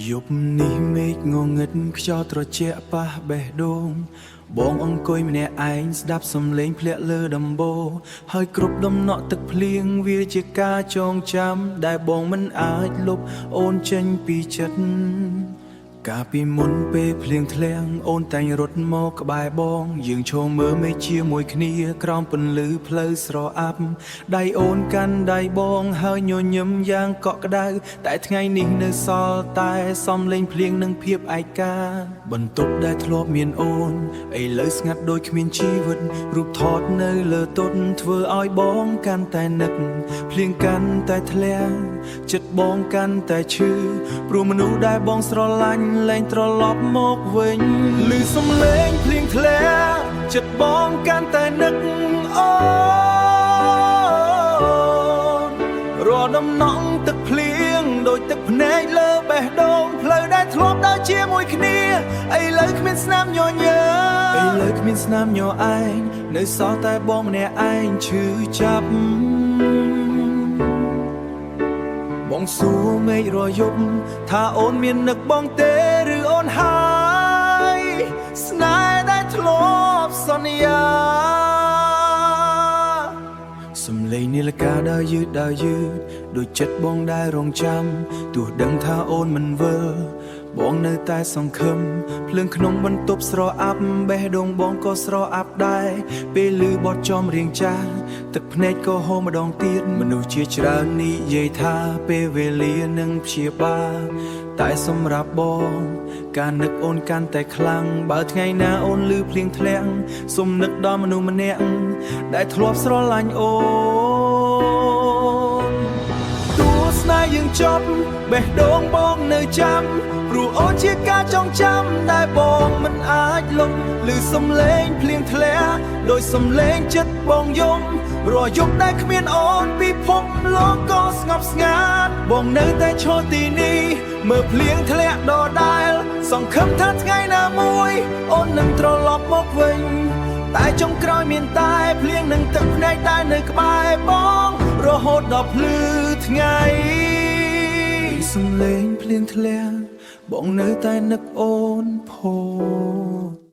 យប់នេះមេឃងងឹតខ្យល់ត្រជាក់ប៉ះបេះដូងបងអង្គុយម្នាក់ឯងស្ដាប់សំឡេងភ្លាក់លើដំបូលហើយគ្រប់ដំណក់ទឹកភ្លៀងវាជាការចងចាំដែលបងមិនអាចលុបអូនចេញពីចិត្តកាលពីមុនពេលភ្លៀងធ្លាក់អូនតែងរត់មកក្បែរបងយើងឈរមើលមេឃជាមួយគ្នាក្រោមពន្លឺផ្លូវស្រអាប់ដៃអូនកាន់ដៃបងហើយញញឹមយ៉ាងកក់ក្ដៅតែថ្ងៃនេះនៅសល់តែសំឡេងភ្លៀងនិងភាពឯកាបន្ទប់ដែលធ្លាប់មានអូនឥឡូវស្ងាត់ដូចគ្មានជីវិតរូបថតនៅលើតុធ្វើឲ្យបងកាន់តែនឹកភ្លៀងកាន់តែធ្លាក់ចិត្តបងកាន់តែឈឺព្រោះមនុស្សដែលបងស្រឡាញ់លែងត្រឡប់មកវិញឮសំឡេងភ្លៀងធ្លាក់ចិត្តបងកាន់តែនឹកអូនរាល់ដំណក់ទឹកភ្លៀងដូចទឹកភ្នែកលើបេះដូងផ្លូវដែលធ្លាប់ដើរជាមួយគ្នាឥឡូវគ្មានស្នាមញញើឥឡូវគ្មានស្នាមញឯងនៅសល់តែបងម្នាក់ឯងឈឺចាប់បងសួរមេឃរយប់ថាអូនមាននឹកបងទេឬអូនហើយស្នេហ៍ដែលធ្លាប់សន្យាសំឡេងនាឡិកាដើរយឺតដូចចិត្តបងដែលរងចាំទោះដឹងថាអូនមិនវិលបងនៅតែសង្ឃឹមភ្លើងក្នុងបន្ទប់ស្រអាប់បេះដូងបងក៏ស្រអាប់ដែរពេលឮបទចំរៀងចាស់ទឹកភ្នែកក៏ហូរម្ដងទៀតមនុស្សជាច្រើននិយាយថាពេលវេលានឹងព្យាបាលតែសម្រាប់បងការនឹកអូនកាន់តែខ្លាំងបើថ្ងៃណាអូនឮភ្លៀងធ្លាក់សុំនឹកដល់មនុស្សម្នាក់ដែលធ្លាប់ស្រឡាញ់អូនទោះស្នេហ៍យើងចប់បេះដូងបងនៅចាំព្រោះអូនជាការចងចាំដែលបងមិនអាចលុបឮសំឡេងភ្លៀងធ្លាក់ដោយសំឡេងចិត្តបងយំរាល់យប់ដែលគ្មានអូនពិភពលោកក៏ស្ងប់ស្ងាត់បងនៅតែឈរទីនេះមើលភ្លៀងធ្លាក់ដដែលសង្ឃឹមថាថ្ងៃណាមួយអូននឹងត្រឡប់មកវិញតែចុងក្រោយមានតែភ្លៀងនិងទឹកភ្នែកដែលនៅក្បែរបងរហូតដល់ភ្លឺថ្ងៃសំឡេងភ្លៀងធ្លាក់បងនៅតែនឹកអូនផូរ